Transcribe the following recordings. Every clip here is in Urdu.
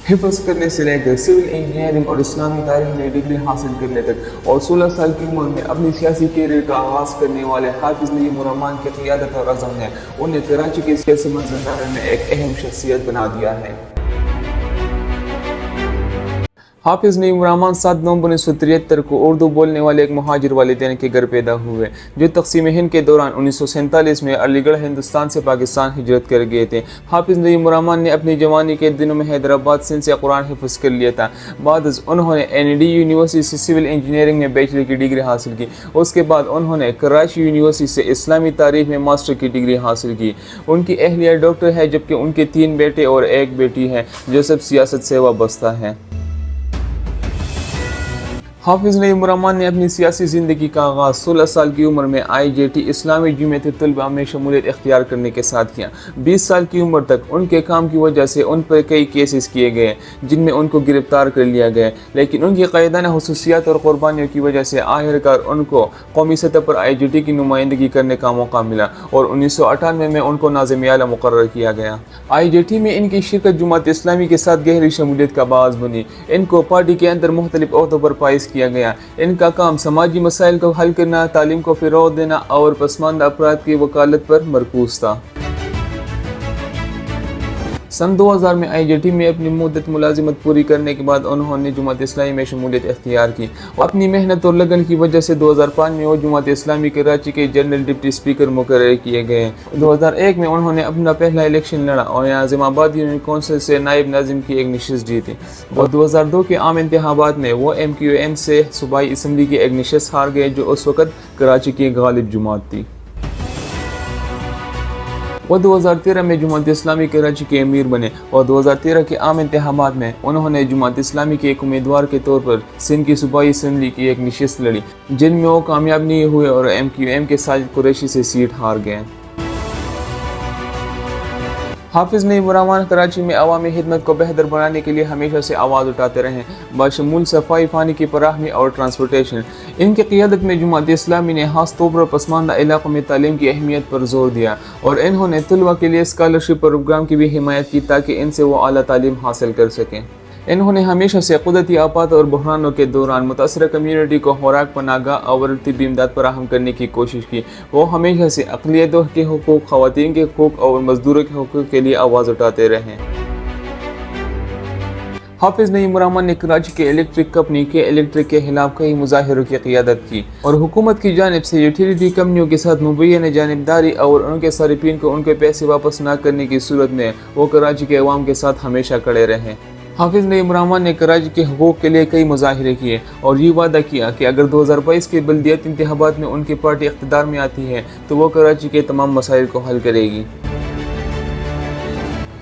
حفظ کرنے سے لے کر سول انجینئرنگ اور اسلامی تاریخ میں ڈگری حاصل کرنے تک اور 16 سال کی عمر میں اپنی سیاسی کیریئر کا آغاز کرنے والے حافظ نعیم الرحمان کی قیادت اور عزم نے انہیں کراچی کے سیاسی منظر میں ایک اہم شخصیت بنا دیا ہے۔ حافظ نعیم الرحمان 7 نومبر 1973 کو اردو بولنے والے ایک مہاجر والدین کے گھر پیدا ہوئے جو تقسیم ہند کے دوران 1947 میں علی گڑھ ہندوستان سے پاکستان ہجرت کر گئے تھے۔ حافظ نعیم الرحمان نے اپنی جوانی کے دنوں میں حیدرآباد سندھ سے قرآن حفظ کر لیا تھا۔ بعد انہوں نے NED یونیورسٹی سے سول انجینئرنگ میں بیچلر کی ڈگری حاصل کی۔ اس کے بعد انہوں نے کراچی یونیورسٹی سے اسلامی تاریخ میں ماسٹر کی ڈگری حاصل کی۔ ان کی اہلیہ ڈاکٹر ہے جبکہ ان کے 3 بیٹے اور 1 بیٹی ہے جو سب سیاست سے وابستہ ہیں۔ حافظ نعیم الرحمان نے اپنی سیاسی زندگی کا آغاز 16 سال کی عمر میں IJT اسلامی جمعیت طلباء میں شمولیت اختیار کرنے کے ساتھ کیا۔ 20 سال کی عمر تک ان کے کام کی وجہ سے ان پر کئی کیسز کیے گئے جن میں ان کو گرفتار کر لیا گیا، لیکن ان کی قائدانہ خصوصیات اور قربانیوں کی وجہ سے آخرکار ان کو قومی سطح پر IJT کی نمائندگی کرنے کا موقع ملا اور 1998 میں ان کو ناظم اعلیٰ مقرر کیا گیا۔ IJT میں ان کی شرکت جماعت اسلامی کے ساتھ گہری شمولیت کا باعث بنی۔ ان کو پارٹی کے اندر مختلف عہدوں پر فائز کیا گیا۔ ان کا کام سماجی مسائل کو حل کرنا، تعلیم کو فروغ دینا اور پسماندہ افراد کی وکالت پر مرکوز تھا۔ سن 2000 میں IJT میں اپنی مدت ملازمت پوری کرنے کے بعد انہوں نے جماعت اسلامی میں شمولیت اختیار کی۔ اپنی محنت اور لگن کی وجہ سے 2005 میں وہ جماعت اسلامی کراچی کے جنرل ڈپٹی اسپیکر مقرر کیے گئے۔ 2001 میں انہوں نے اپنا پہلا الیکشن لڑا اور ناظم آباد یونین کونسل سے نائب ناظم کی ایک نشست جیتی اور 2002 کے عام انتخابات میں وہ MQM سے صوبائی اسمبلی کی ایک نشست ہار گئے جو اس وقت کراچی کی غالب جماعت تھی۔ وہ 2013 میں جماعت اسلامی کراچی کے امیر بنے اور 2013 کے عام انتخابات میں انہوں نے جماعت اسلامی کے ایک امیدوار کے طور پر سندھ کی صوبائی اسمبلی کی ایک نشست لڑی جن میں وہ کامیاب نہیں ہوئے اور MQM کے ساجد قریشی سے سیٹ ہار گئے۔ حافظ نعیم الرحمان کراچی میں عوامی خدمت کو بہتر بنانے کے لیے ہمیشہ سے آواز اٹھاتے رہے، بشمول صفائی پانی کی فراہمی اور ٹرانسپورٹیشن۔ ان کی قیادت میں جماعت اسلامی نے خاص طور پر پسماندہ علاقوں میں تعلیم کی اہمیت پر زور دیا اور انہوں نے طلباء کے لیے اسکالرشپ پروگرام کی بھی حمایت کی تاکہ ان سے وہ اعلیٰ تعلیم حاصل کر سکیں۔ انہوں نے ہمیشہ سے قدرتی آفات اور بحرانوں کے دوران متاثرہ کمیونٹی کو خوراک، پناہ گاہ اور طبی امداد فراہم کرنے کی کوشش کی۔ وہ ہمیشہ سے اقلیتوں کے حقوق، خواتین کے حقوق اور مزدوروں کے حقوق کے لیے آواز اٹھاتے رہے۔ حافظ نعیم الرحمان نے کراچی کے الیکٹرک کمپنی الیکٹرک کے خلاف کئی مظاہروں کی قیادت کی اور حکومت کی جانب سے یوٹیلیٹی کمپنیوں کے ساتھ مبینہ جانبداری اور ان کے صارفین کو ان کے پیسے واپس نہ کرنے کی صورت میں وہ کراچی کے عوام کے ساتھ ہمیشہ کھڑے رہے۔ حافظ نعیم الرحمان نے کراچی کے حقوق کے لیے کئی مظاہرے کیے اور یہ وعدہ کیا کہ اگر 2022 کے بلدیاتی انتخابات میں ان کی پارٹی اقتدار میں آتی ہے تو وہ کراچی کے تمام مسائل کو حل کرے گی۔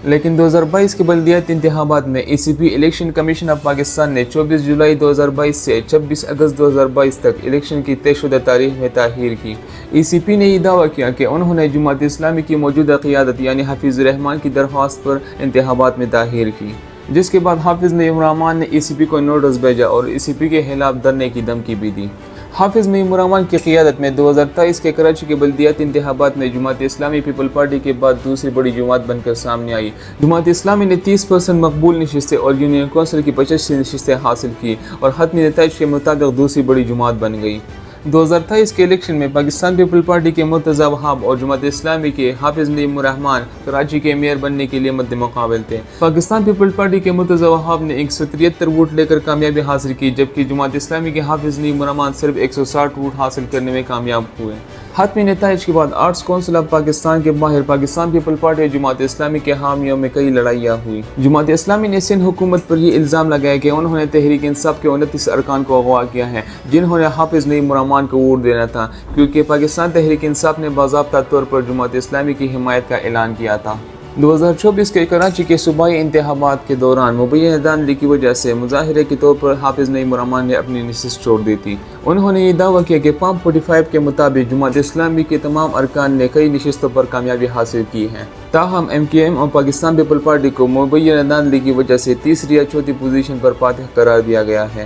لیکن 2022 کے بلدیاتی انتخابات میں ECP election commission of Pakistan نے 24 جولائی 2022 سے 26 اگست 2022 تک الیکشن کی طے شدہ تاریخ میں تاخیر کی۔ ECP نے یہ دعویٰ کیا کہ انہوں نے جماعت اسلامی کی موجودہ قیادت یعنی حفیظ الرحمان کی درخواست پر انتخابات میں تاخیر کی، جس کے بعد حافظ نعیم الرحمان نے ECP کو نوٹس بھیجا اور ECP کے خلاف دھرنے کی دھمکی بھی دی۔ حافظ نعیم الرحمان کی قیادت میں 2023 کے کراچی کے بلدیاتی انتخابات میں جماعت اسلامی پیپل پارٹی کے بعد دوسری بڑی جماعت بن کر سامنے آئی۔ جماعت اسلامی نے 30% مقبول نشستیں اور یونین کونسل کی 85 نشستیں حاصل کی اور حتمی نتائج کے مطابق دوسری بڑی جماعت بن گئی۔ 2023 کے الیکشن میں پاکستان پیپل پارٹی کے مرتضی وہاب اور جماعت اسلامی کے حافظ نعیم الرحمان کراچی کے میئر بننے کے لیے مد مقابل تھے۔ پاکستان پیپل پارٹی کے مرتضی وہاب نے 173 ووٹ لے کر کامیابی حاصل کی جبکہ جماعت اسلامی کے حافظ نعیم الرحمان صرف 160 ووٹ حاصل کرنے میں کامیاب ہوئے۔ حتمی نتائج کے بعد آرٹس کونسل آف پاکستان کے باہر پاکستان پیپل پارٹی اور جماعت اسلامی کے حامیوں میں کئی لڑائیاں ہوئی۔ جماعت اسلامی نے سندھ حکومت پر یہ الزام لگایا کہ انہوں نے تحریک انصاف کے 29 ارکان کو اغوا کیا ہے جنہوں نے حافظ نعیم الرحمان کو ووٹ دینا تھا، کیونکہ پاکستان تحریک انصاف نے باضابطہ طور پر جماعت اسلامی کی حمایت کا اعلان کیا تھا۔ 2024 کے کراچی کے صوبائی انتخابات کے دوران مبینہ دھاندلی کی وجہ سے مظاہرے کے طور پر حافظ نعیم الرحمان نے اپنی نشست چھوڑ دی تھی۔ انہوں نے یہ دعویٰ کیا کہ فارم 45 کے مطابق جماعت اسلامی کے تمام ارکان نے کئی نشستوں پر کامیابی حاصل کی ہے، تاہم MQM اور پاکستان پیپل پارٹی کو مبینہ دھاندلی کی وجہ سے تیسری یا چوتھی پوزیشن پر فاتح قرار دیا گیا ہے۔